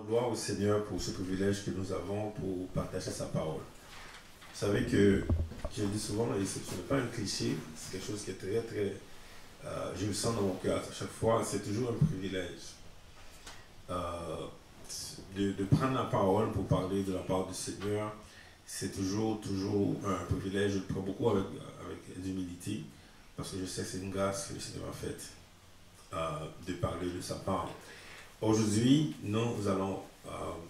gloire au Seigneur pour ce privilège que nous avons pour partager sa parole. Vous savez que, je le dis souvent, et ce n'est pas un cliché, c'est quelque chose qui est très, je le sens dans mon cœur à chaque fois, c'est toujours un privilège de prendre la parole pour parler de la part du Seigneur. C'est toujours un privilège, je le prends beaucoup avec humilité, parce que je sais que c'est une grâce que le Seigneur a faite de parler de sa part. Aujourd'hui, nous allons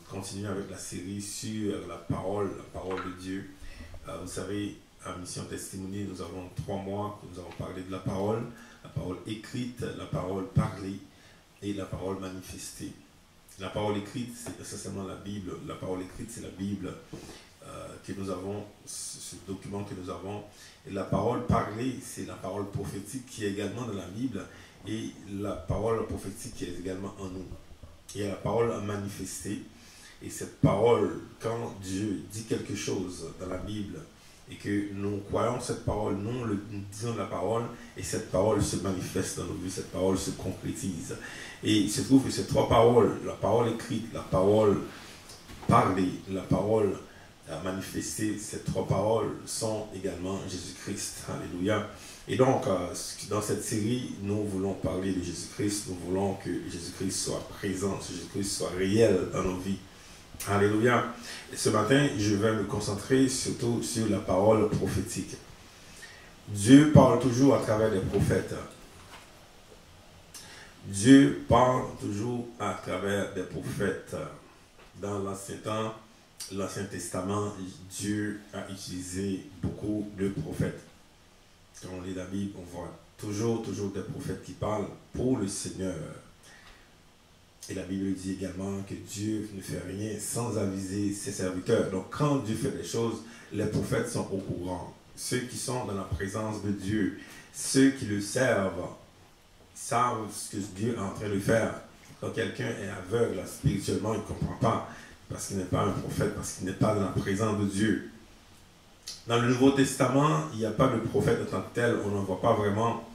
continuer avec la série sur la parole de Dieu. Vous savez, à Mission Testimony, nous avons 3 mois que nous avons parlé de la parole écrite, la parole parlée et la parole manifestée. La parole écrite, c'est essentiellement la Bible. La parole écrite, c'est la Bible que nous avons, ce document que nous avons. Et la parole parlée, c'est la parole prophétique qui est également dans la Bible. Et la parole prophétique qui est également en nous. Il y a la parole manifestée. Et cette parole, quand Dieu dit quelque chose dans la Bible, et que nous croyons cette parole, nous disons la parole, et cette parole se manifeste dans nos vies, cette parole se concrétise. Et il se trouve que ces 3 paroles, la parole écrite, la parole parlée, la parole manifestée, ces 3 paroles sont également Jésus-Christ. Alléluia. Et donc, dans cette série, nous voulons parler de Jésus-Christ, nous voulons que Jésus-Christ soit présent, que Jésus-Christ soit réel dans nos vies. Alléluia. Et ce matin, je vais me concentrer surtout sur la parole prophétique. Dieu parle toujours à travers des prophètes. Dieu parle toujours à travers des prophètes. Dans l'Ancien Temps, l'Ancien Testament, Dieu a utilisé beaucoup de prophètes. Quand on lit la Bible, on voit toujours des prophètes qui parlent pour le Seigneur. Et la Bible dit également que Dieu ne fait rien sans aviser ses serviteurs. Donc quand Dieu fait des choses, les prophètes sont au courant. Ceux qui sont dans la présence de Dieu, ceux qui le servent, savent ce que Dieu est en train de faire. Quand quelqu'un est aveugle spirituellement, il ne comprend pas parce qu'il n'est pas un prophète, parce qu'il n'est pas dans la présence de Dieu. Dans le Nouveau Testament, il n'y a pas de prophète en tant que tel, on n'en voit pas vraiment.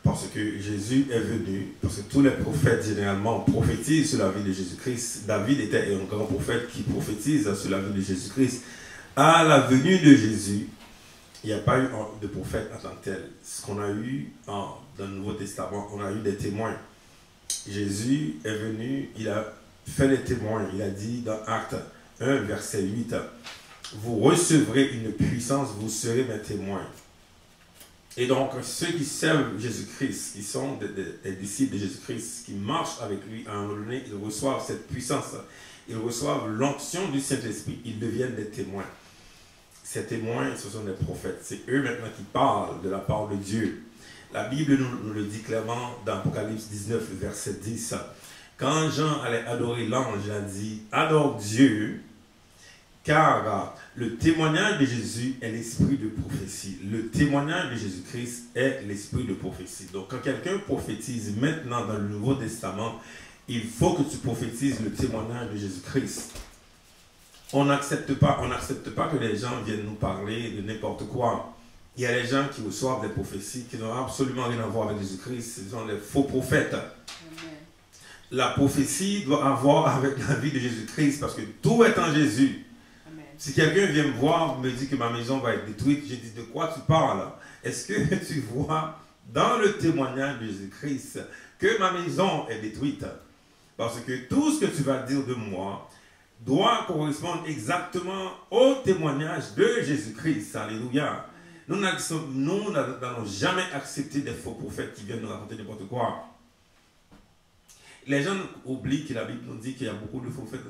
Parce que Jésus est venu, parce que tous les prophètes généralement prophétisent sur la vie de Jésus-Christ. David était un grand prophète qui prophétise sur la vie de Jésus-Christ. À la venue de Jésus, il n'y a pas eu de prophète en tant que tel. Ce qu'on a eu dans le Nouveau Testament, on a eu des témoins. Jésus est venu, il a fait des témoins. Il a dit dans Actes 1, verset 8, « Vous recevrez une puissance, vous serez mes témoins. » Et donc, ceux qui servent Jésus-Christ, qui sont des disciples de Jésus-Christ, qui marchent avec lui, à un moment donné, ils reçoivent cette puissance. Ils reçoivent l'onction du Saint-Esprit. Ils deviennent des témoins. Ces témoins, ce sont des prophètes. C'est eux maintenant qui parlent de la part de Dieu. La Bible nous le dit clairement dans Apocalypse 19, verset 10. Quand Jean allait adorer l'ange, il a dit « Adore Dieu ». Car le témoignage de Jésus est l'esprit de prophétie. Le témoignage de Jésus-Christ est l'esprit de prophétie. Donc quand quelqu'un prophétise maintenant dans le Nouveau Testament, il faut que tu prophétises le témoignage de Jésus-Christ. On n'accepte pas que les gens viennent nous parler de n'importe quoi. Il y a des gens qui reçoivent des prophéties qui n'ont absolument rien à voir avec Jésus-Christ. Ce sont des faux prophètes. Amen. La prophétie doit avoir avec la vie de Jésus-Christ parce que tout est en Jésus. Si quelqu'un vient me voir, me dit que ma maison va être détruite, je dis de quoi tu parles? Est-ce que tu vois dans le témoignage de Jésus-Christ que ma maison est détruite? Parce que tout ce que tu vas dire de moi doit correspondre exactement au témoignage de Jésus-Christ. Alléluia. Nous n'allons jamais accepter des faux prophètes qui viennent nous raconter n'importe quoi. Les gens oublient que la Bible nous dit qu'il y a beaucoup de faux prophètes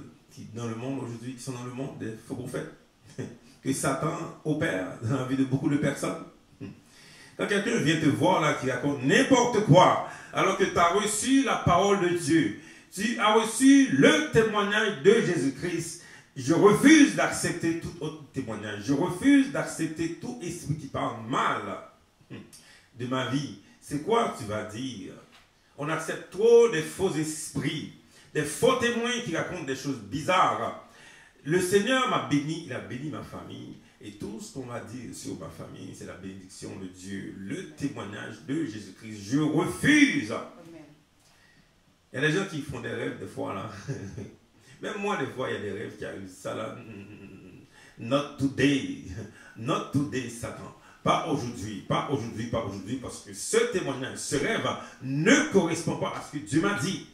dans le monde aujourd'hui, qui sont dans le monde, des faux prophètes, que Satan opère dans la vie de beaucoup de personnes. Quand quelqu'un vient te voir là, qui raconte n'importe quoi, alors que tu as reçu la parole de Dieu, tu as reçu le témoignage de Jésus-Christ, je refuse d'accepter tout autre témoignage. Je refuse d'accepter tout esprit qui parle mal de ma vie. C'est quoi tu vas dire? On accepte trop des faux esprits, des faux témoins qui racontent des choses bizarres. Le Seigneur m'a béni, il a béni ma famille. Et tout ce qu'on va dire sur ma famille, c'est la bénédiction de Dieu, le témoignage de Jésus-Christ. Je refuse. Amen. Il y a des gens qui font des rêves des fois là. Même moi, des fois, il y a des rêves qui arrivent. Ça là, not today. Not today, Satan. Pas aujourd'hui, pas aujourd'hui, pas aujourd'hui, parce que ce témoignage, ce rêve ne correspond pas à ce que Dieu m'a dit.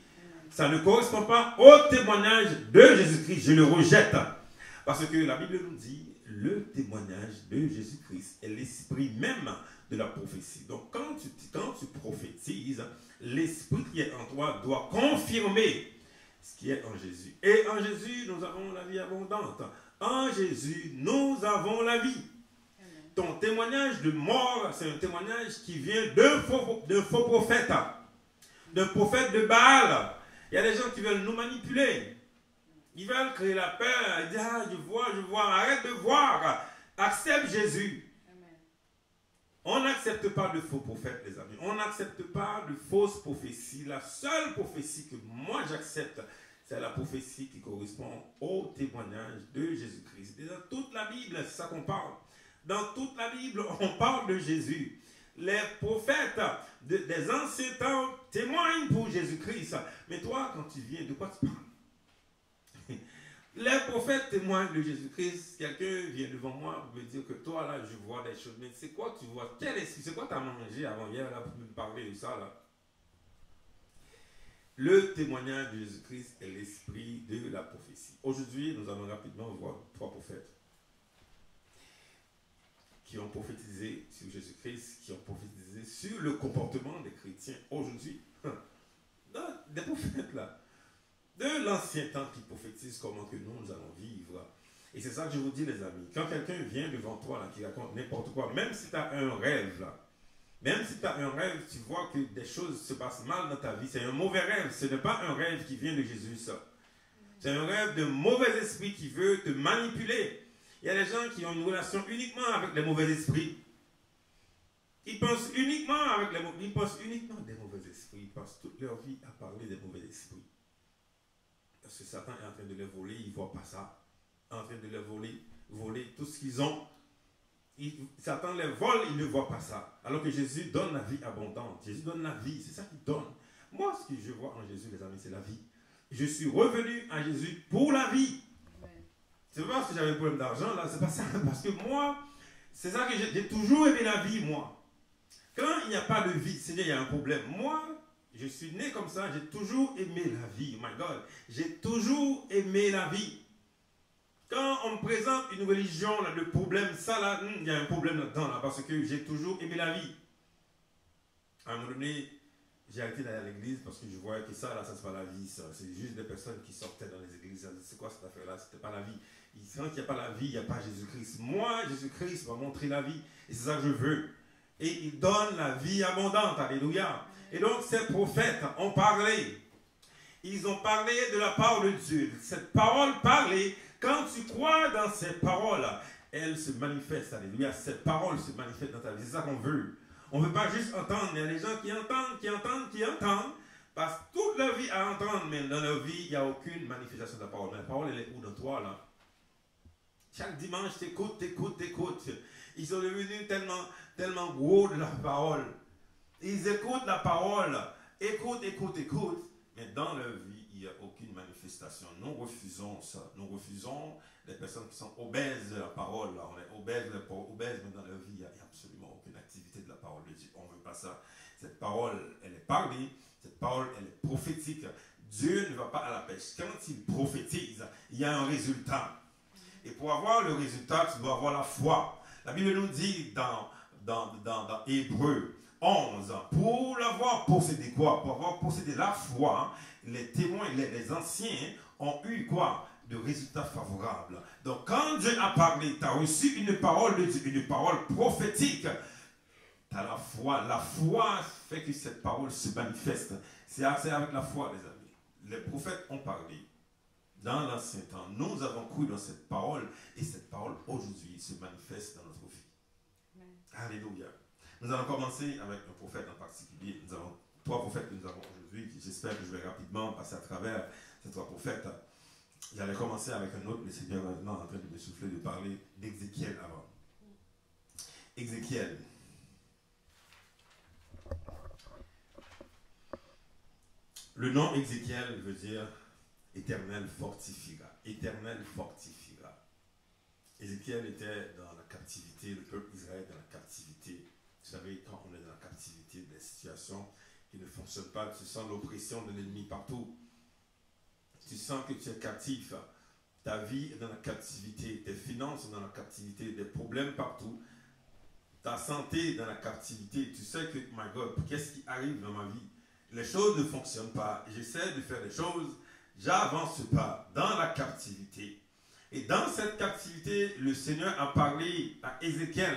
Ça ne correspond pas au témoignage de Jésus-Christ. Je le rejette. Parce que la Bible nous dit, le témoignage de Jésus-Christ est l'esprit même de la prophétie. Donc quand tu prophétises, l'esprit qui est en toi doit confirmer ce qui est en Jésus. Et en Jésus, nous avons la vie abondante. En Jésus, nous avons la vie. Ton témoignage de mort, c'est un témoignage qui vient de faux prophètes, de prophètes de Baal. Il y a des gens qui veulent nous manipuler. Ils veulent créer la peur. Ils disent, ah, je vois, arrête de voir. Accepte Jésus. Amen. On n'accepte pas de faux prophètes, les amis. On n'accepte pas de fausses prophéties. La seule prophétie que moi j'accepte, c'est la prophétie qui correspond au témoignage de Jésus-Christ. Et dans toute la Bible, c'est ça qu'on parle. Dans toute la Bible, on parle de Jésus. Les prophètes des anciens temps témoignent pour Jésus-Christ. Mais toi, quand tu viens, de quoi tu parles? Les prophètes témoignent de Jésus-Christ. Quelqu'un vient devant moi pour me dire que toi, là, je vois des choses. Mais c'est quoi tu vois? Quel esprit? C'est quoi tu as mangé avant hier là, pour me parler de ça là? Le témoignage de Jésus-Christ est l'esprit de la prophétie. Aujourd'hui, nous allons rapidement voir 3 prophètes qui ont prophétisé sur Jésus-Christ, qui ont prophétisé sur le comportement des chrétiens aujourd'hui. Des prophètes là, de l'ancien temps qui prophétisent comment que nous allons vivre. Et c'est ça que je vous dis les amis, quand quelqu'un vient devant toi là, qui raconte n'importe quoi, même si tu as un rêve là, même si tu as un rêve, tu vois que des choses se passent mal dans ta vie, c'est un mauvais rêve, ce n'est pas un rêve qui vient de Jésus ça. C'est un rêve de mauvais esprit qui veut te manipuler. Il y a des gens qui ont une relation uniquement avec les mauvais esprits. Ils pensent uniquement des mauvais esprits. Ils passent toute leur vie à parler des mauvais esprits. Parce que Satan est en train de les voler, il ne voit pas ça. En train de les voler tout ce qu'ils ont. Satan les vole, il ne voit pas ça. Alors que Jésus donne la vie abondante. Jésus donne la vie, c'est ça qu'il donne. Moi, ce que je vois en Jésus, les amis, c'est la vie. Je suis revenu à Jésus pour la vie. C'est pas parce que j'avais un problème d'argent, là, c'est pas ça. Parce que moi, c'est ça que j'ai toujours aimé la vie, moi. Quand il n'y a pas de vie, c'est-à-dire il y a un problème. Moi, je suis né comme ça, j'ai toujours aimé la vie. Oh my God, j'ai toujours aimé la vie. Quand on me présente une religion, là, le problème, ça là, il y a un problème là-dedans, là, parce que j'ai toujours aimé la vie. À un moment donné, j'ai arrêté d'aller à l'église parce que je voyais que ça là, ça c'est pas la vie, ça. C'est juste des personnes qui sortaient dans les églises. C'est quoi cette affaire-là? C'était pas la vie. Quand il n'y a pas la vie, il n'y a pas Jésus-Christ. Moi, Jésus-Christ m'a montré la vie. Et c'est ça que je veux. Et il donne la vie abondante. Alléluia. Et donc, ces prophètes ont parlé. Ils ont parlé de la parole de Dieu. Cette parole parlée, quand tu crois dans cette parole, elle se manifeste. Alléluia. Cette parole se manifeste dans ta vie. C'est ça qu'on veut. On ne veut pas juste entendre. Il y a des gens qui entendent. Passent toute leur vie à entendre. Mais dans leur vie, il n'y a aucune manifestation de la parole. Mais la parole, elle est où dans toi, là? Chaque dimanche, t'écoutes. Ils sont devenus tellement gros de la parole. Ils écoutent la parole. Écoute. Mais dans leur vie, il n'y a aucune manifestation. Nous refusons ça. Nous refusons les personnes qui sont obèses de la parole. Là. On est obèses, mais dans leur vie, il n'y a absolument aucune activité de la parole de Dieu. On ne veut pas ça. Cette parole, elle est parlée. Cette parole, elle est prophétique. Dieu ne va pas à la pêche. Quand il prophétise, il y a un résultat. Et pour avoir le résultat, tu dois avoir la foi. La Bible nous dit dans Hébreux 11, pour l'avoir possédé quoi? Pour avoir possédé la foi, les témoins, les anciens ont eu quoi? De résultats favorables. Donc quand Dieu a parlé, tu as reçu une parole de Dieu, une parole prophétique. Tu as la foi. La foi fait que cette parole se manifeste. C'est avec la foi, les amis. Les prophètes ont parlé. Dans l'ancien temps, nous avons cru dans cette parole et cette parole aujourd'hui se manifeste dans notre vie. Amen. Alléluia. Nous allons commencer avec un prophète en particulier. Nous avons 3 prophètes que nous avons aujourd'hui. J'espère que je vais rapidement passer à travers ces 3 prophètes. J'allais commencer avec un autre, mais le Seigneur est maintenant en train de me souffler de parler d'Ézéchiel avant. Ézéchiel. Le nom Ézéchiel veut dire Éternel fortifiera. Éternel fortifiera. Ézéchiel était dans la captivité, le peuple d'Israël dans la captivité. Vous savez, quand on est dans la captivité, des situations qui ne fonctionnent pas, tu sens l'oppression de l'ennemi partout. Tu sens que tu es captif. Ta vie est dans la captivité, tes finances sont dans la captivité, des problèmes partout. Ta santé est dans la captivité. Tu sais que, my God, qu'est-ce qui arrive dans ma vie? Les choses ne fonctionnent pas. J'essaie de faire des choses, j'avance pas dans la captivité. Et dans cette captivité, le Seigneur a parlé à Ézéchiel,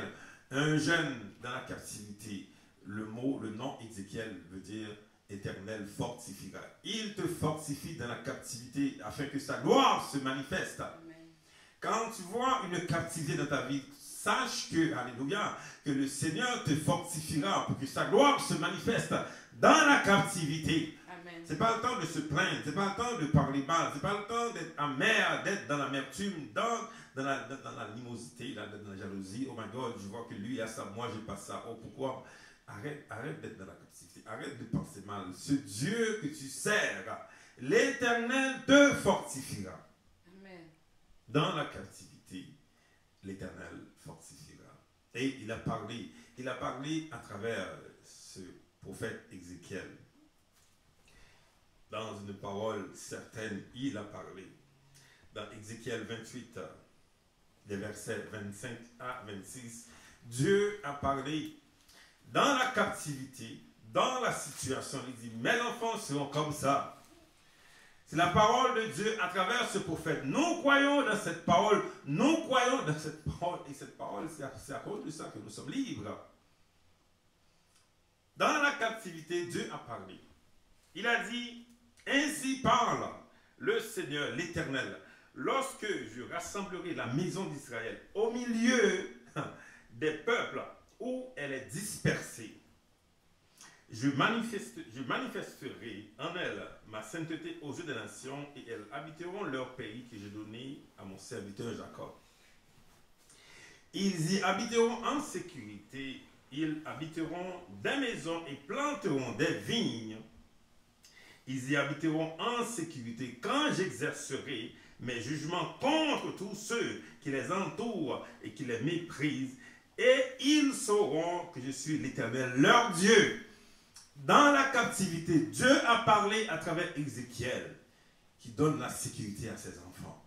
un jeune dans la captivité. Le nom Ézéchiel veut dire Éternel fortifiera. Il te fortifie dans la captivité afin que sa gloire se manifeste. Amen. Quand tu vois une captivité dans ta vie, sache que, alléluia, que le Seigneur te fortifiera pour que sa gloire se manifeste dans la captivité. Ce n'est pas le temps de se plaindre, ce n'est pas le temps de parler mal, ce n'est pas le temps d'être amer, d'être dans l'amertume, dans l'animosité, dans la jalousie. Oh my God, je vois que lui a ça, moi j'ai pas ça. Oh pourquoi? Arrête d'être dans la captivité, arrête de penser mal. Ce Dieu que tu sers, l'Éternel te fortifiera. Amen. Dans la captivité, l'Éternel fortifiera. Et il a parlé à travers ce prophète Ézéchiel. Dans une parole certaine, il a parlé. Dans Ézéchiel 28, des versets 25 à 26, Dieu a parlé dans la captivité, dans la situation. Il dit, mes enfants seront comme ça. C'est la parole de Dieu à travers ce prophète. Nous croyons dans cette parole. Nous croyons dans cette parole. Et cette parole, c'est à cause de ça que nous sommes libres. Dans la captivité, Dieu a parlé. Il a dit, ainsi parle le Seigneur, l'Éternel, lorsque je rassemblerai la maison d'Israël au milieu des peuples où elle est dispersée, je manifesterai en elle ma sainteté aux yeux des nations et elles habiteront leur pays que j'ai donné à mon serviteur Jacob. Ils y habiteront en sécurité, ils habiteront des maisons et planteront des vignes. Ils y habiteront en sécurité quand j'exercerai mes jugements contre tous ceux qui les entourent et qui les méprisent. Et ils sauront que je suis l'Éternel, leur Dieu. Dans la captivité, Dieu a parlé à travers Ézéchiel, qui donne la sécurité à ses enfants.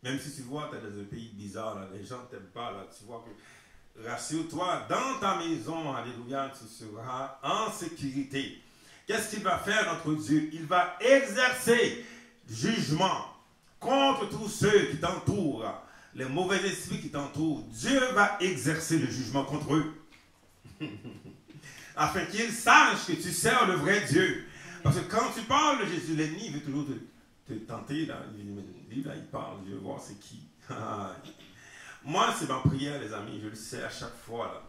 Même si tu vois, tu es dans un pays bizarre, là, les gens ne t'aiment pas, là, tu vois que, rassure-toi, dans ta maison, alléluia, tu seras en sécurité. Qu'est-ce qu'il va faire, notre Dieu? Il va exercer jugement contre tous ceux qui t'entourent, les mauvais esprits qui t'entourent. Dieu va exercer le jugement contre eux. Afin qu'ils sachent que tu sers le vrai Dieu. Parce que quand tu parles de Jésus, l'ennemi veut toujours te tenter. Là. Lui, là, il parle, je veux voir c'est qui. Moi, c'est ma prière, les amis, je le sais à chaque fois. Là.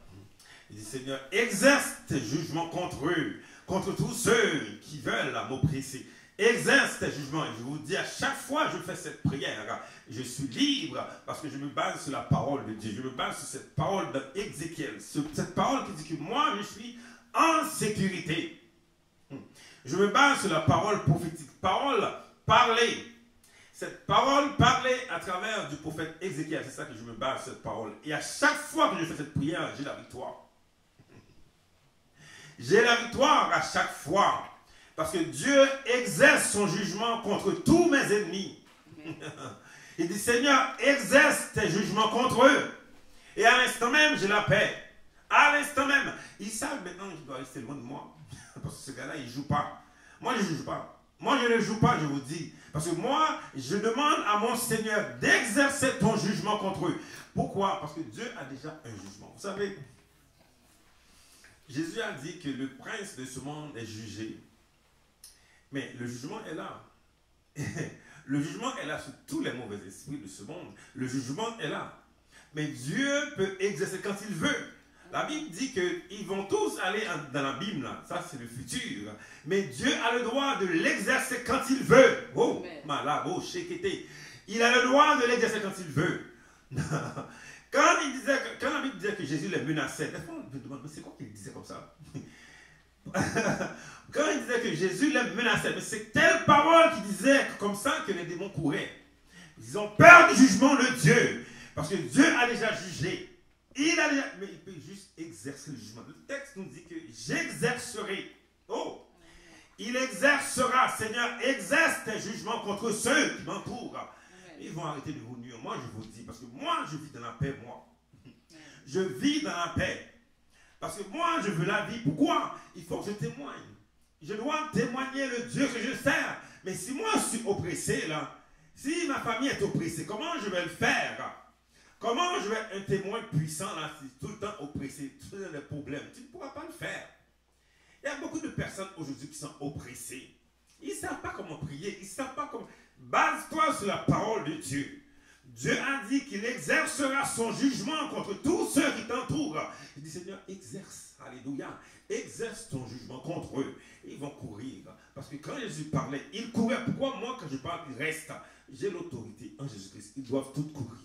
Il dit, Seigneur, exerce tes jugements contre eux, contre tous ceux qui veulent m'oppresser. Exerce tes jugements. Et je vous dis, à chaque fois que je fais cette prière, je suis libre parce que je me base sur la parole de Dieu. Je me base sur cette parole d'Ézéchiel. Cette parole qui dit que moi, je suis en sécurité. Je me base sur la parole prophétique. Parole parlée. Cette parole parlée à travers du prophète Ézéchiel. C'est ça que je me base sur cette parole. Et à chaque fois que je fais cette prière, j'ai la victoire. J'ai la victoire à chaque fois. Parce que Dieu exerce son jugement contre tous mes ennemis. Il dit, Seigneur, exerce tes jugements contre eux. Et à l'instant même, j'ai la paix. À l'instant même. Ils savent maintenant que je dois rester loin de moi. Parce que ce gars-là, il ne joue pas. Moi, je ne joue pas. Moi, je ne joue pas, je vous dis. Parce que moi, je demande à mon Seigneur d'exercer ton jugement contre eux. Pourquoi? Parce que Dieu a déjà un jugement. Vous savez, Jésus a dit que le prince de ce monde est jugé. Mais le jugement est là. Le jugement est là sur tous les mauvais esprits de ce monde. Le jugement est là. Mais Dieu peut exercer quand il veut. La Bible dit qu'ils vont tous aller dans l'abîme, là. Ça, c'est le futur. Mais Dieu a le droit de l'exercer quand il veut. Oh, malabo, shekete. Il a le droit de l'exercer quand il veut. Quand la Bible disait que Jésus les menaçait, des fois, on me demande, mais c'est quoi qu'il disait comme ça? quand il disait que Jésus les menaçait, mais c'est telle parole qui disait comme ça que les démons couraient. Ils ont peur du jugement de Dieu. Parce que Dieu a déjà jugé. Mais il peut juste exercer le jugement. Le texte nous dit que j'exercerai. Oh! Il exercera, Seigneur, exerce tes jugements contre ceux qui m'entourent. Ils vont arrêter de vous nuire. Moi, je vous dis, parce que moi, je vis dans la paix, moi. Je vis dans la paix. Parce que moi, je veux la vie. Pourquoi? Il faut que je témoigne. Je dois témoigner le Dieu que je sers. Mais si moi, je suis oppressé, là, si ma famille est oppressée, comment je vais le faire? Comment je vais être un témoin puissant, là, si tout le temps oppressé, tout le temps des problèmes? Tu ne pourras pas le faire. Il y a beaucoup de personnes aujourd'hui qui sont oppressées. Ils ne savent pas comment prier. Ils ne savent pas comment... Base-toi sur la parole de Dieu. Dieu a dit qu'il exercera son jugement contre tous ceux qui t'entourent. Il dit, Seigneur, exerce. Alléluia. Exerce ton jugement contre eux. Ils vont courir. Parce que quand Jésus parlait, ils couraient. Pourquoi moi, quand je parle, il reste? J'ai l'autorité en Jésus-Christ. Ils doivent tous courir.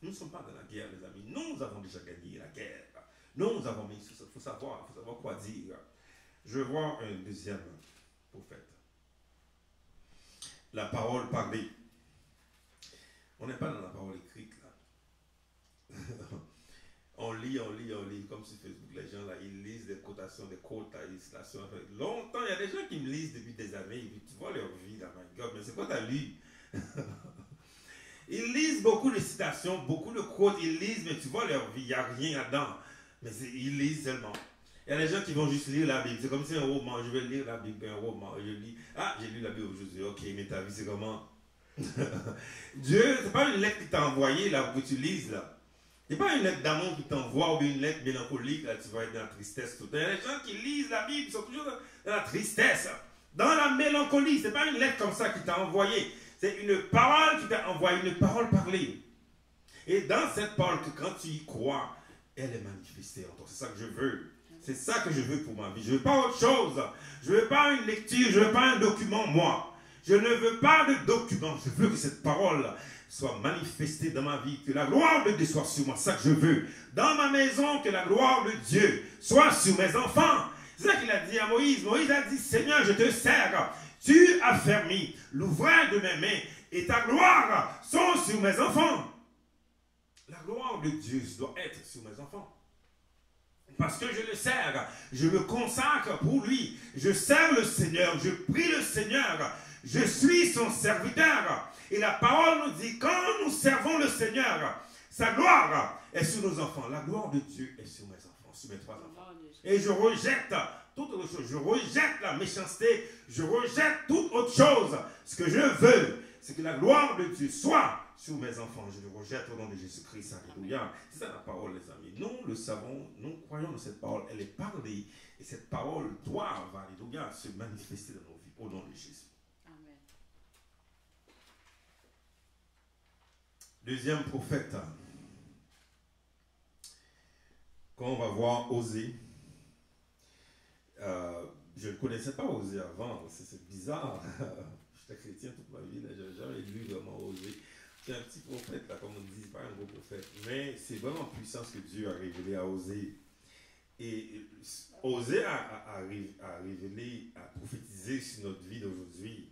Nous ne sommes pas dans la guerre, les amis. Nous avons déjà gagné la guerre. Nous avons mis... Il faut savoir quoi dire. Je vois un deuxième prophète. La parole parlée. On n'est pas dans la parole écrite, là. on lit, comme sur Facebook, les gens, là, ils lisent des cotations, des quotes, des citations. Longtemps, il y a des gens qui me lisent depuis des années, et puis tu vois leur vie, là, my God, mais c'est quoi ta lu? Ils lisent beaucoup de citations, beaucoup de quotes, ils lisent, mais tu vois leur vie, il n'y a rien là-dedans. Mais ils lisent seulement. Il y a des gens qui vont juste lire la Bible. C'est comme si un roman, je vais lire la Bible, un roman, je lis. Ah, j'ai lu la Bible aujourd'hui, ok, mais ta vie, c'est comment? Dieu, c'est pas une lettre qui t'a envoyée, là, que tu lises, là. C'est pas une lettre d'amour qui t'envoie, ou une lettre mélancolique, là, tu vas être dans la tristesse tout le temps. Il y a des gens qui lisent la Bible, ils sont toujours dans la tristesse, dans la mélancolie. C'est pas une lettre comme ça qui t'a envoyé. C'est une parole qui t'a envoyé, une parole parlée. Et dans cette parole, que quand tu y crois, elle est manifestée en toi. C'est ça que je veux. C'est ça que je veux pour ma vie. Je ne veux pas autre chose. Je ne veux pas une lecture, je ne veux pas un document, moi. Je ne veux pas de document. Je veux que cette parole soit manifestée dans ma vie. Que la gloire de Dieu soit sur moi. C'est ça que je veux. Dans ma maison, que la gloire de Dieu soit sur mes enfants. C'est ça qu'il a dit à Moïse. Moïse a dit, Seigneur, je te sers. Tu as fermé l'ouvrage de mes mains et ta gloire sont sur mes enfants. La gloire de Dieu doit être sur mes enfants. Parce que je le sers, je me consacre pour lui. Je sers le Seigneur, je prie le Seigneur. Je suis son serviteur. Et la parole nous dit, quand nous servons le Seigneur, sa gloire est sur nos enfants. La gloire de Dieu est sur mes enfants, sur mes trois enfants. Et je rejette toute autre chose. Je rejette la méchanceté. Je rejette toute autre chose. Ce que je veux, c'est que la gloire de Dieu soit sur mes enfants. Je le rejette au nom de Jésus-Christ. Alléluia. C'est ça la parole, les amis. Nous le savons, nous croyons dans cette parole. Elle est parlée. Et cette parole doit, alléluia, se manifester dans nos vies au nom de Jésus. Amen. Deuxième prophète. Quand on va voir Osée, je ne connaissais pas Osée avant. C'est bizarre. J'étais chrétien toute ma vie. Je n'ai jamais lu vraiment Osée. C'est un petit prophète, là, comme on dit, pas un gros prophète. Mais c'est vraiment puissant ce que Dieu a révélé à Osée. Et Osée a révélé, a prophétisé sur notre vie d'aujourd'hui.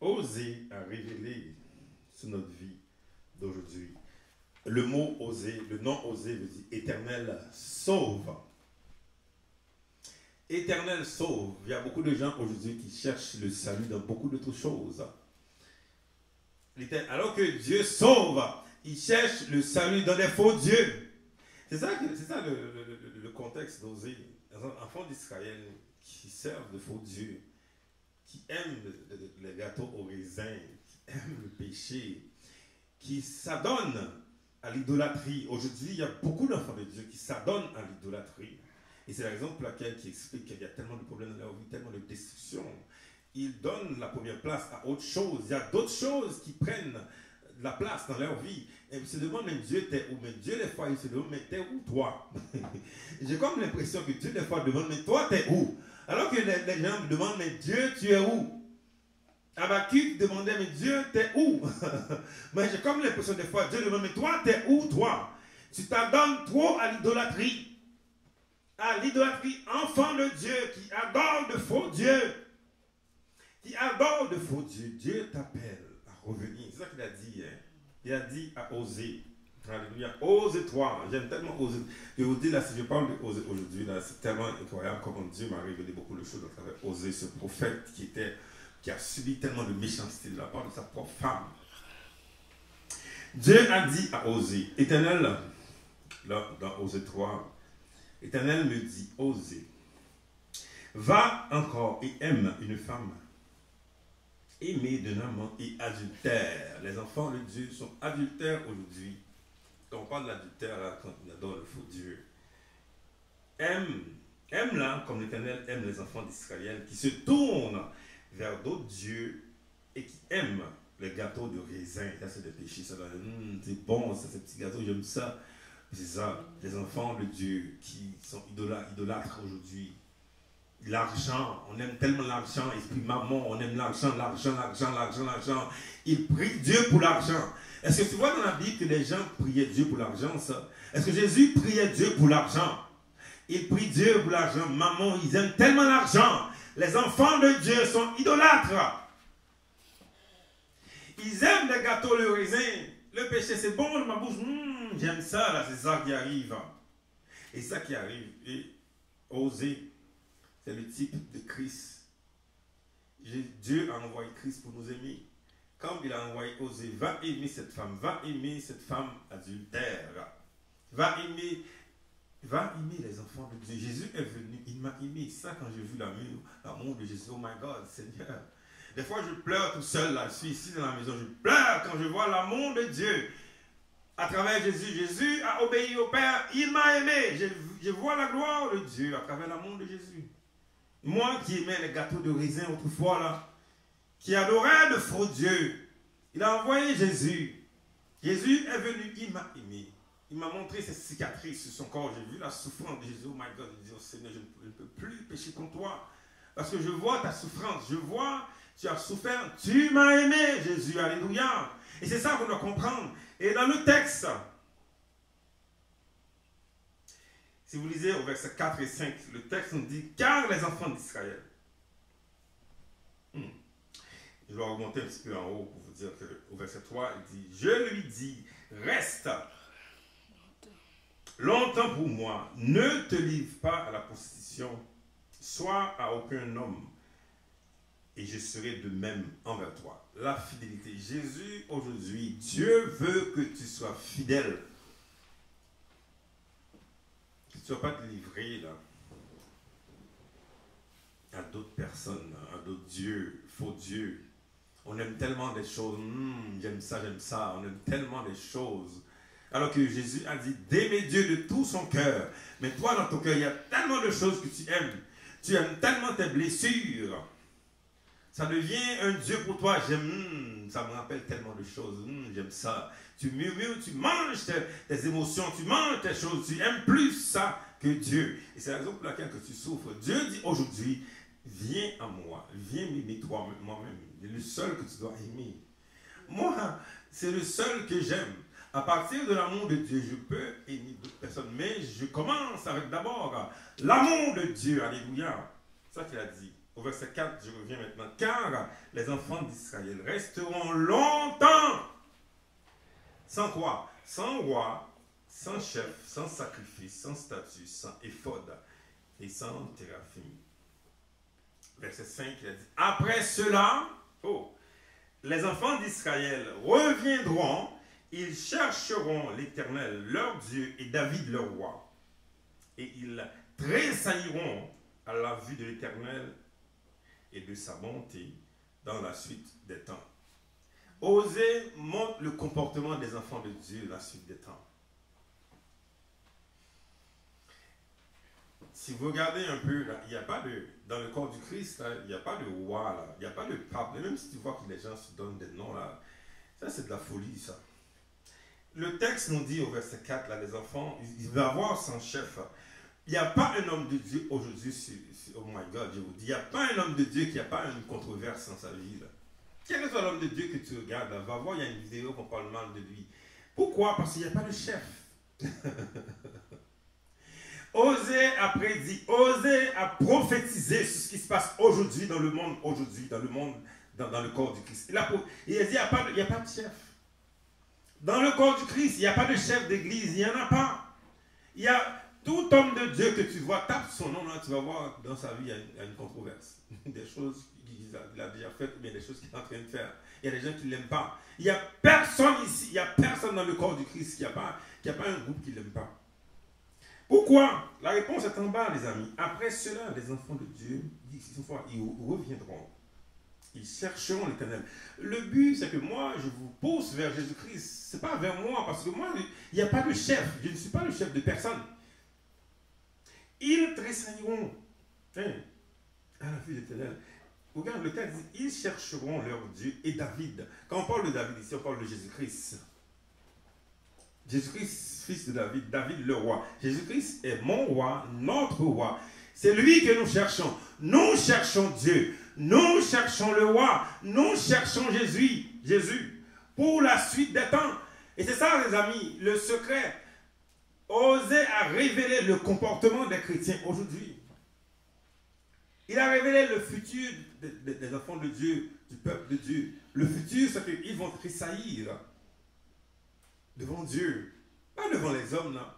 Osée a révélé sur notre vie d'aujourd'hui. Le mot Osée, le nom Osée veut dire éternel sauve. Éternel sauve. Il y a beaucoup de gens aujourd'hui qui cherchent le salut dans beaucoup d'autres choses. Alors que Dieu sauve, il cherche le salut dans des faux dieux. C'est ça le contexte d'Osée. Enfants d'Israël qui servent de faux dieux, qui aiment les gâteaux au raisin, qui aiment le péché, qui s'adonnent à l'idolâtrie. Aujourd'hui, il y a beaucoup d'enfants de Dieu qui s'adonnent à l'idolâtrie. Et c'est la raison pour laquelle il explique qu'il y a tellement de problèmes dans leur vie, tellement de destruction. Ils donnent la première place à autre chose. Il y a d'autres choses qui prennent la place dans leur vie. Et ils se demandent, mais Dieu, t'es où? Mais Dieu, des fois, il se demande, mais t'es où, toi? J'ai comme l'impression que Dieu, des fois, demande, mais toi, t'es où? Alors que les gens me demandent, mais Dieu, tu es où? Habakkuk demandait, mais Dieu, t'es où? Mais j'ai comme l'impression, des fois, Dieu demande, mais toi, t'es où, toi? Tu t'adonnes trop à l'idolâtrie. à l'idolâtrie, enfant de Dieu, qui adore de faux dieux, qui adore de faux dieux, Dieu t'appelle à revenir. C'est ça qu'il a dit. Hein? Il a dit à oser. Alléluia. Ose-toi. J'aime tellement oser. Je vous dis là, si je parle de oser aujourd'hui, là, c'est tellement incroyable comment Dieu m'a révélé beaucoup de choses à travers oser, ce prophète qui a subi tellement de méchanceté de la part de sa propre femme. Dieu a dit à Osée, Éternel, là, dans Osée 3, Éternel me dit, Osée, va encore et aime une femme aimée d'un amant et adultère. Les enfants de Dieu sont adultères aujourd'hui. Quand on parle d'adultère, quand on adore le faux Dieu, aime-la comme l'Éternel aime les enfants d'Israël qui se tournent vers d'autres dieux et qui aiment les gâteaux de raisin. Là, c'est des péchés. C'est bon, ça, ces petits gâteaux, j'aime ça. C'est ça, les enfants de Dieu qui sont idolâtres aujourd'hui. L'argent, on aime tellement l'argent, esprit maman, on aime l'argent. Ils prient Dieu pour l'argent. Est-ce que tu vois dans la Bible que les gens priaient Dieu pour l'argent, ça? Est-ce que Jésus priait Dieu pour l'argent? Ils prient Dieu pour l'argent. Maman, ils aiment tellement l'argent. Les enfants de Dieu sont idolâtres. Ils aiment les gâteaux, le raisin. Le péché, c'est bon dans ma bouche. J'aime ça, là, c'est ça qui arrive. Et ça qui arrive. Et oser, c'est le type de Christ. Dieu a envoyé Christ pour nous aimer. Comme il a envoyé Osée, va aimer cette femme adultère. Va aimer les enfants de Dieu. Jésus est venu, il m'a aimé. Ça, quand j'ai vu l'amour de Jésus, oh my God, Seigneur. Des fois, je pleure tout seul, là. Je suis ici dans la maison, je pleure quand je vois l'amour de Dieu. À travers Jésus, Jésus a obéi au Père, il m'a aimé. Je vois la gloire de Dieu à travers l'amour de Jésus. Moi qui aimais les gâteaux de raisin autrefois, là, qui adorait de faux dieux, il a envoyé Jésus. Jésus est venu, il m'a aimé. Il m'a montré ses cicatrices sur son corps. J'ai vu la souffrance de Jésus. Oh my God, je dis, oh Seigneur, je ne peux plus pécher contre toi. Parce que je vois ta souffrance. Je vois, tu as souffert. Tu m'as aimé, Jésus. Alléluia. Et c'est ça qu'on doit comprendre. Et dans le texte, si vous lisez au verset 4 et 5, le texte nous dit, car les enfants d'Israël. Je vais remonter un petit peu en haut pour vous dire qu'au verset 3, il dit, je lui dis, reste longtemps pour moi, ne te livre pas à la prostitution, sois à aucun homme, et je serai de même envers toi. La fidélité. Jésus, aujourd'hui, Dieu veut que tu sois fidèle. Que tu ne sois pas te livrer là, à d'autres personnes, à d'autres dieux, faux dieux. On aime tellement des choses. J'aime ça. On aime tellement des choses. Alors que Jésus a dit d'aimer Dieu de tout son cœur. Mais toi, dans ton cœur, il y a tellement de choses que tu aimes. Tu aimes tellement tes blessures. Ça devient un Dieu pour toi. J'aime, ça me rappelle tellement de choses. J'aime ça. Tu murmures, tu manges tes émotions, tu manges tes choses. Tu aimes plus ça que Dieu. Et c'est la raison pour laquelle que tu souffres. Dieu dit aujourd'hui, viens à moi. Viens m'aimer toi, moi-même. C'est le seul que tu dois aimer. Moi, c'est le seul que j'aime. À partir de l'amour de Dieu, je peux aimer d'autres personnes. Mais je commence avec d'abord l'amour de Dieu. Alléluia. C'est ça qu'il a dit. Au verset 4, je reviens maintenant. Car les enfants d'Israël resteront longtemps. Sans quoi? Sans roi, sans chef, sans sacrifice, sans statut, sans éphod et sans téraphim. Verset 5, il a dit, après cela, les enfants d'Israël reviendront, ils chercheront l'Éternel, leur Dieu, et David, leur roi. Et ils tressailliront à la vue de l'Éternel et de sa bonté dans la suite des temps. Osée montre le comportement des enfants de Dieu la suite des temps. Si vous regardez un peu, là, il n'y a pas de, dans le corps du Christ, là, il n'y a pas de roi, là, il n'y a pas de pape. Même si tu vois que les gens se donnent des noms, là, ça c'est de la folie, ça. Le texte nous dit au verset 4, là, les enfants, il va avoir son chef. Il n'y a pas un homme de Dieu aujourd'hui, oh my God, je vous dis, il n'y a pas un homme de Dieu qui n'a pas une controverse dans sa vie, là. Quel que soit l'homme de Dieu que tu regardes, là, va voir, il y a une vidéo qu'on parle mal de lui. Pourquoi? Parce qu'il n'y a pas de chef. Osée a prédit, Osée a prophétisé sur ce qui se passe aujourd'hui dans le monde, dans le corps du Christ. Il a dit, il n'y a pas de chef. Dans le corps du Christ, il n'y a pas de chef d'église, il n'y en a pas. Il y a tout homme de Dieu que tu vois, tape son nom là, tu vas voir dans sa vie, il y a une controverse. Des choses qu'il a déjà faites, mais des choses qu'il est en train de faire. Il y a des gens qui ne l'aiment pas. Il n'y a personne ici, il n'y a personne dans le corps du Christ qui n'a pas un groupe qui ne l'aime pas. Pourquoi? La réponse est en bas, les amis. Après cela, les enfants de Dieu, ils reviendront. Ils chercheront l'Éternel. Le but, c'est que moi, je vous pousse vers Jésus-Christ. Ce n'est pas vers moi, parce que moi, il n'y a pas de chef. Je ne suis pas le chef de personne. Ils tressailleront à la vue de l'Éternel. Regarde, le texte dit, ils chercheront leur Dieu et David. Quand on parle de David ici, on parle de Jésus-Christ. Jésus-Christ, fils de David, David le roi. Jésus-Christ est mon roi, notre roi. C'est lui que nous cherchons. Nous cherchons Dieu. Nous cherchons le roi. Nous cherchons Jésus, pour la suite des temps. Et c'est ça, les amis, le secret. Osée a révélé le comportement des chrétiens aujourd'hui. Il a révélé le futur des enfants de Dieu, du peuple de Dieu. Le futur, c'est qu'ils vont tressaillir devant Dieu, pas devant les hommes là.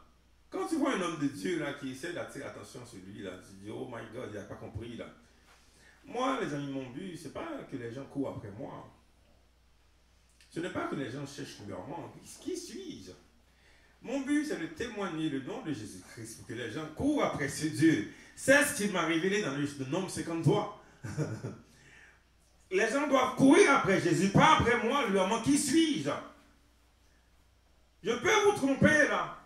Quand tu vois un homme de Dieu là qui essaie d'attirer l'attention sur lui là, tu dis oh my God, il n'a pas compris là. Moi, les amis, mon but, c'est pas que les gens courent après moi. Ce n'est pas que les gens cherchent leur monde. Qui suis-je? Mon but, c'est de témoigner le nom de Jésus-Christ pour que les gens courent après ce Dieu. C'est ce qu'il m'a révélé dans le Nombre 53. Les gens doivent courir après Jésus, pas après moi, lui demande qui suis-je? Je peux vous tromper là.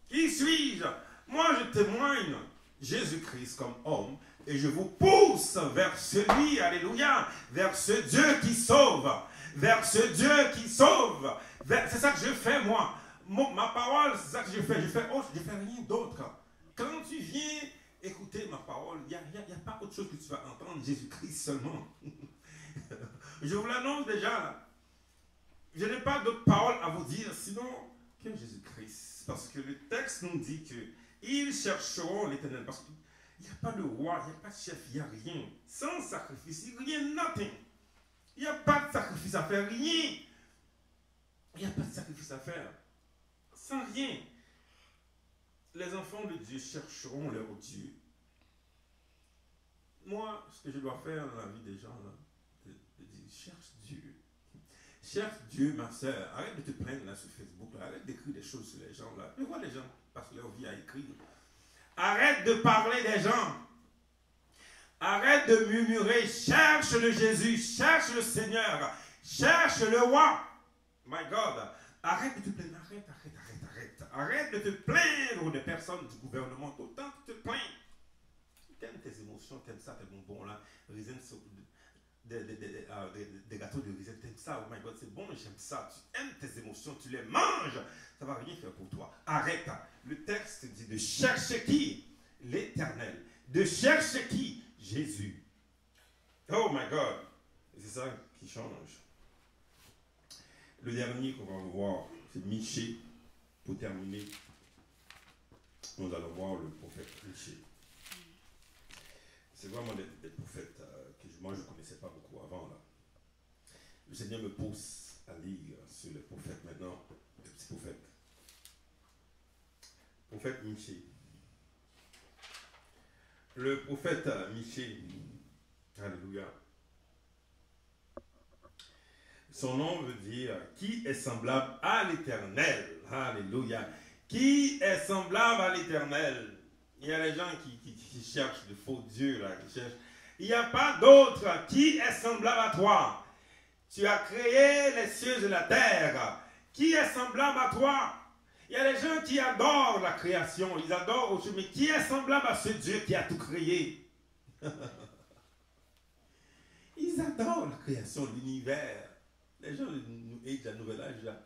Qui suis-je? Moi, je témoigne Jésus-Christ comme homme et je vous pousse vers celui, alléluia, vers ce Dieu qui sauve. Vers ce Dieu qui sauve. C'est ça que je fais moi. Ma parole, c'est ça que je fais. Je fais rien d'autre. Quand tu viens écouter ma parole, il n'y a pas autre chose que tu vas entendre, Jésus-Christ seulement. Je vous l'annonce déjà là. Je n'ai pas d'autre parole à vous dire, sinon que Jésus-Christ. Parce que le texte nous dit qu'ils chercheront l'Éternel. Parce qu'il n'y a pas de roi, il n'y a pas de chef, il n'y a rien. Sans sacrifice, il n'y a rien, nothing. Il n'y a pas de sacrifice à faire, rien. Il n'y a pas de sacrifice à faire. Sans rien. Les enfants de Dieu chercheront leur Dieu. Moi, ce que je dois faire dans la vie des gens, là, de dire, cherche Dieu. Cherche Dieu, ma soeur. Arrête de te plaindre là sur Facebook. Là. Arrête d'écrire des choses sur les gens. Là. Je vois les gens passent leur vie à écrire. Arrête de parler des gens. Arrête de murmurer. Cherche le Jésus. Cherche le Seigneur. Cherche le roi. My God. Arrête de te plaindre. Arrête de te plaindre des personnes du gouvernement. Autant que tu te plains. Tu aimes tes émotions, tu aimes ça, tes bonbons là. Des gâteaux de raisin, tu aimes ça. Oh my God, c'est bon, j'aime ça. Tu aimes tes émotions, tu les manges. Ça ne va rien faire pour toi. Arrête. Le texte dit de chercher qui? L'Éternel. De chercher qui? Jésus. Oh my God. C'est ça qui change. Le dernier qu'on va voir, c'est Michée. Pour terminer, nous allons voir le prophète Michée. C'est vraiment des prophètes que moi je ne connaissais pas beaucoup avant. Là. Le Seigneur me pousse à lire sur les prophètes maintenant, les petits prophètes. Prophète Michée. Le prophète Michée, alléluia. Son nom veut dire qui est semblable à l'Éternel. Alléluia. Qui est semblable à l'Éternel? Il y a des gens qui cherchent de faux dieux là, qui cherchent. Il n'y a pas d'autre qui est semblable à toi. Tu as créé les cieux et la terre. Qui est semblable à toi? Il y a des gens qui adorent la création, ils adorent autre chose, mais qui est semblable à ce Dieu qui a tout créé? Ils adorent la création, l'univers. Les gens de la nouvelle âge, là,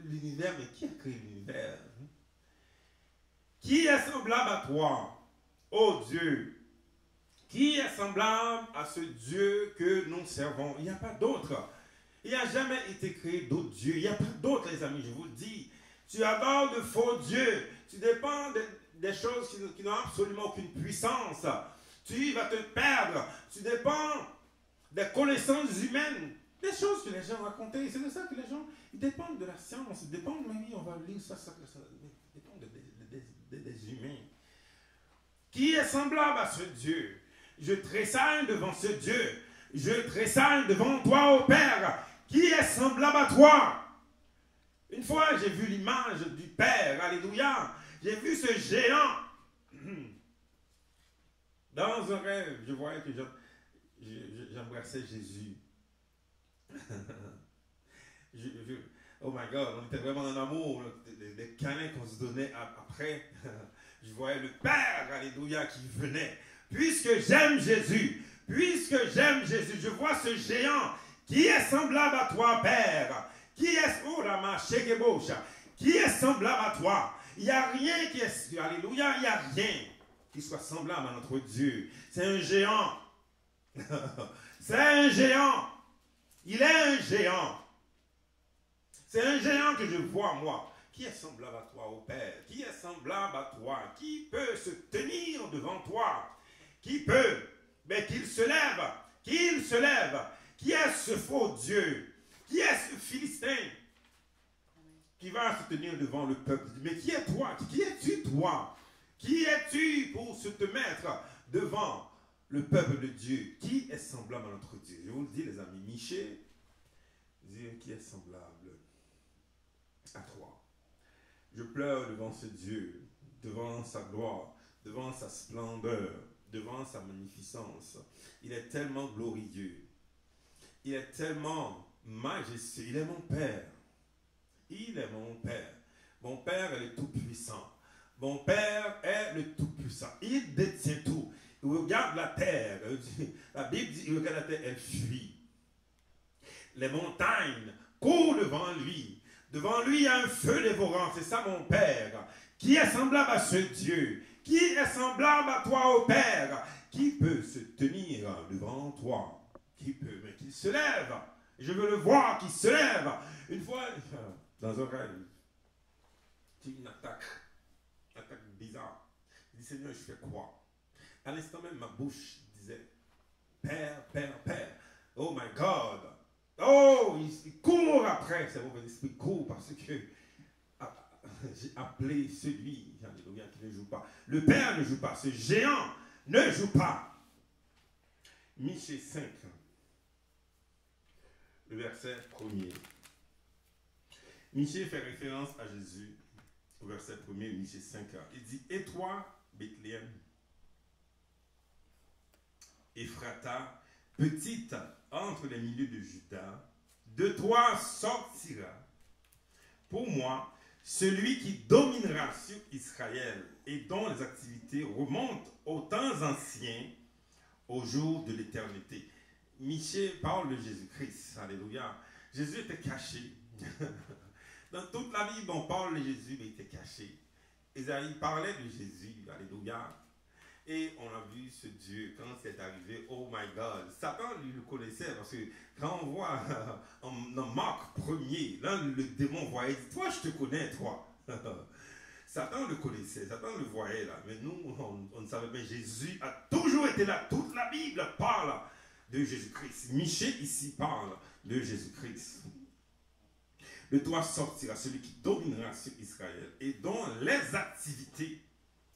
l'univers, mais qui a créé l'univers? Qui est semblable à toi, ô Dieu? Qui est semblable à ce Dieu que nous servons? Il n'y a pas d'autre. Il n'y a jamais été créé d'autres dieux. Il n'y a pas d'autre, les amis, je vous le dis. Tu adores de faux dieux. Tu dépends des choses qui n'ont absolument aucune puissance. Tu vas te perdre. Tu dépends des connaissances humaines, des choses que les gens racontaient. C'est de ça que les gens, ils dépendent de la science, ils dépendent, mais oui, on va lire ça, ils dépendent des humains. Qui est semblable à ce Dieu? Je tressaille devant ce Dieu. Je tressaille devant toi, ô Père. Qui est semblable à toi? Une fois, j'ai vu l'image du Père. Alléluia. J'ai vu ce géant. Dans un rêve, je voyais que j'embrassais Jésus. Oh my God, on était vraiment en amour. Les câlins qu'on se donnait après. Je voyais le Père, alléluia, qui venait. Puisque j'aime Jésus, je vois ce géant qui est semblable à toi, Père. Qui est, oh la marche, qui est semblable à toi. Il n'y a rien qui est, alléluia, il n'y a rien qui soit semblable à notre Dieu. C'est un géant. C'est un géant. Il est un géant. C'est un géant que je vois, moi. Qui est semblable à toi, ô Père? Qui est semblable à toi? Qui peut se tenir devant toi? Qui peut? Mais qu'il se lève. Qu'il se lève. Qui est ce faux Dieu? Qui est ce Philistin qui va se tenir devant le peuple? Mais qui es toi? Qui es-tu, toi? Qui es-tu pour se te mettre devant le peuple de Dieu? Qui est semblable à notre Dieu? Je vous le dis, les amis, Michée, Dieu qui est semblable à toi. Je pleure devant ce Dieu, devant sa gloire, devant sa splendeur, devant sa magnificence. Il est tellement glorieux. Il est tellement majestueux. Il est mon Père. Il est mon Père. Mon Père est le Tout-Puissant. Mon Père est le Tout-Puissant. Il détient tout. Il regarde la terre. La Bible dit, il regarde la terre, elle fuit. Les montagnes courent devant lui. Devant lui, il y a un feu dévorant. C'est ça, mon Père. Qui est semblable à ce Dieu? Qui est semblable à toi, ô Père? Qui peut se tenir devant toi? Qui peut? Mais qu'il se lève. Je veux le voir qui se lève. Une fois, dans un rêve, j'ai eu une attaque bizarre. Je dis, Seigneur, je fais quoi? À l'instant même, ma bouche disait, Père, Père, Père. Oh my God. Oh, il court après. C'est mauvais esprit, court parce que j'ai appelé celui, alléluia, qui ne joue pas. Le Père ne joue pas. Ce géant ne joue pas. Michée 5, le verset 1er. Michée fait référence à Jésus au verset 1er, Michée 5. Il dit, et toi, Bethléem, Ephrata, petite entre les milieux de Juda, de toi sortira pour moi celui qui dominera sur Israël et dont les activités remontent aux temps anciens, au jour de l'éternité. Michée parle de Jésus-Christ. Alléluia. Jésus était caché. Dans toute la Bible, on parle de Jésus, mais il était caché. Isaïe parlait de Jésus. Alléluia. Et on a vu ce Dieu, quand c'est arrivé, oh my God, Satan lui le connaissait, parce que quand on voit en Marc 1er, là le démon voyait, il dit, toi je te connais, toi. Satan le connaissait, Satan le voyait là, mais nous on ne savait pas. Jésus a toujours été là, toute la Bible parle de Jésus-Christ. Michée ici parle de Jésus-Christ. De toi sortira celui qui dominera sur Israël et dont les activités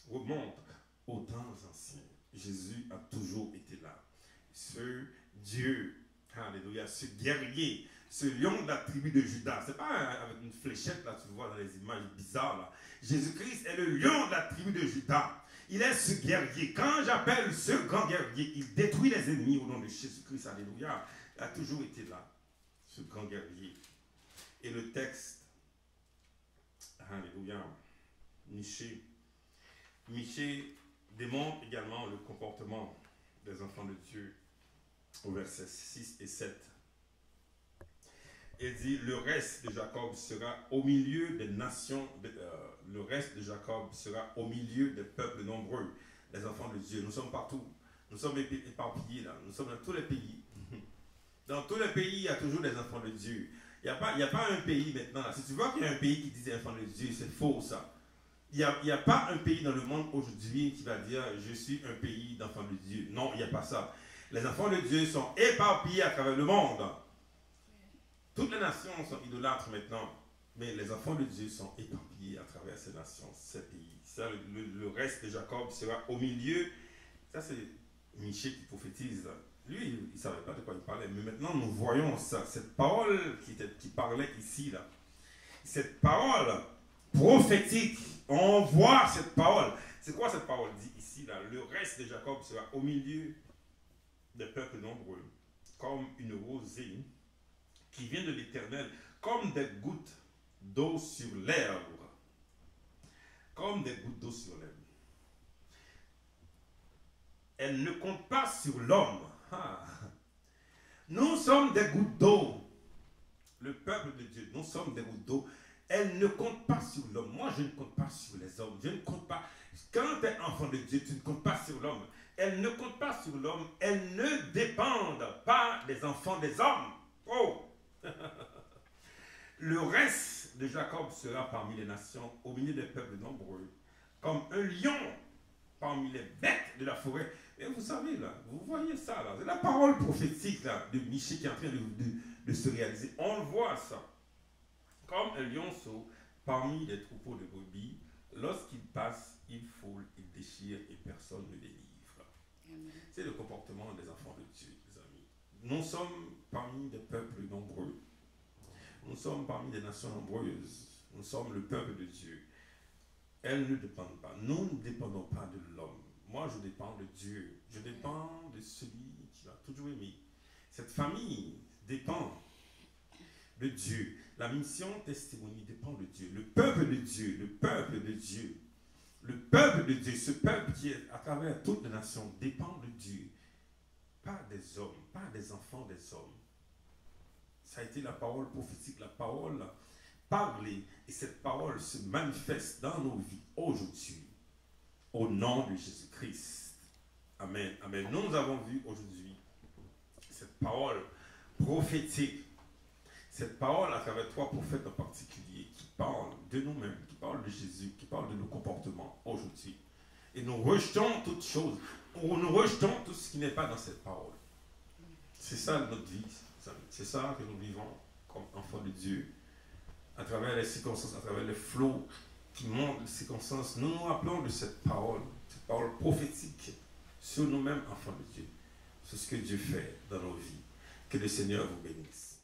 remontent aux temps anciens. Jésus a toujours été là. Ce Dieu, alléluia, ce guerrier, ce lion de la tribu de Juda. Ce n'est pas avec une fléchette, là, tu vois dans les images bizarres, là. Jésus-Christ est le lion de la tribu de Juda. Il est ce guerrier. Quand j'appelle ce grand guerrier, il détruit les ennemis au nom de Jésus-Christ, alléluia. Il a toujours été là, ce grand guerrier. Et le texte, alléluia, Michée démontre également le comportement des enfants de Dieu au verset 6 et 7. Il dit, le reste de Jacob sera au milieu des nations, le reste de Jacob sera au milieu des peuples nombreux, les enfants de Dieu. Nous sommes partout, nous sommes éparpillés là, nous sommes dans tous les pays. Dans tous les pays, il y a toujours des enfants de Dieu. Il n'y a pas un pays maintenant là. Si tu vois qu'il y a un pays qui dit enfants de Dieu, c'est faux ça. Il n'y a pas un pays dans le monde aujourd'hui qui va dire je suis un pays d'enfants de Dieu. Non, il n'y a pas ça. Les enfants de Dieu sont éparpillés à travers le monde. Toutes les nations sont idolâtres maintenant, mais les enfants de Dieu sont éparpillés à travers ces nations, ces pays. Ça, le reste de Jacob sera au milieu. Ça, c'est Michée qui prophétise. Lui, il ne savait pas de quoi il parlait, mais maintenant nous voyons ça. Cette parole qui parlait ici, là, cette parole prophétique, on voit cette parole. C'est quoi cette parole dit ici, là? Le reste de Jacob sera au milieu des peuples nombreux, comme une rosée qui vient de l'Éternel, comme des gouttes d'eau sur l'herbe. Comme des gouttes d'eau sur l'herbe. Elle ne compte pas sur l'homme. Ah. Nous sommes des gouttes d'eau. Le peuple de Dieu, nous sommes des gouttes d'eau. Elle ne compte pas sur l'homme. Moi, je ne compte pas sur les hommes. Je ne compte pas. Quand tu es enfant de Dieu, tu ne comptes pas sur l'homme. Elle ne compte pas sur l'homme. Elle ne dépend pas des enfants des hommes. Oh! Le reste de Jacob sera parmi les nations, au milieu des peuples nombreux, comme un lion parmi les bêtes de la forêt. Et vous savez, là, vous voyez ça, là, c'est la parole prophétique là, de Michée qui est en train de se réaliser. On le voit, ça. Comme un lionceau parmi les troupeaux de brebis, lorsqu'il passe, il foule, il déchire et personne ne les livre. C'est le comportement des enfants de Dieu, les amis. Nous sommes parmi des peuples nombreux. Nous sommes parmi des nations nombreuses. Nous sommes le peuple de Dieu. Elles ne dépendent pas. Nous ne dépendons pas de l'homme. Moi, je dépends de Dieu. Je dépends de celui qui m'a toujours aimé. Cette famille dépend de Dieu. La mission Testimony dépend de Dieu. Le peuple de Dieu, le peuple de Dieu, le peuple de Dieu, ce peuple qui est à travers toutes les nations dépend de Dieu. Pas des hommes, pas des enfants des hommes. Ça a été la parole prophétique, la parole parlée. Et cette parole se manifeste dans nos vies aujourd'hui. Au nom de Jésus-Christ. Amen. Amen. Nous avons vu aujourd'hui cette parole prophétique. Cette parole à travers trois prophètes en particulier qui parlent de nous-mêmes, qui parlent de Jésus, qui parlent de nos comportements aujourd'hui. Et nous rejetons toutes choses. Nous rejetons tout ce qui n'est pas dans cette parole. C'est ça notre vie. C'est ça que nous vivons comme enfants de Dieu. À travers les circonstances, à travers les flots qui montrent les circonstances, nous nous rappelons de cette parole prophétique sur nous-mêmes, enfants de Dieu. C'est ce que Dieu fait dans nos vies. Que le Seigneur vous bénisse.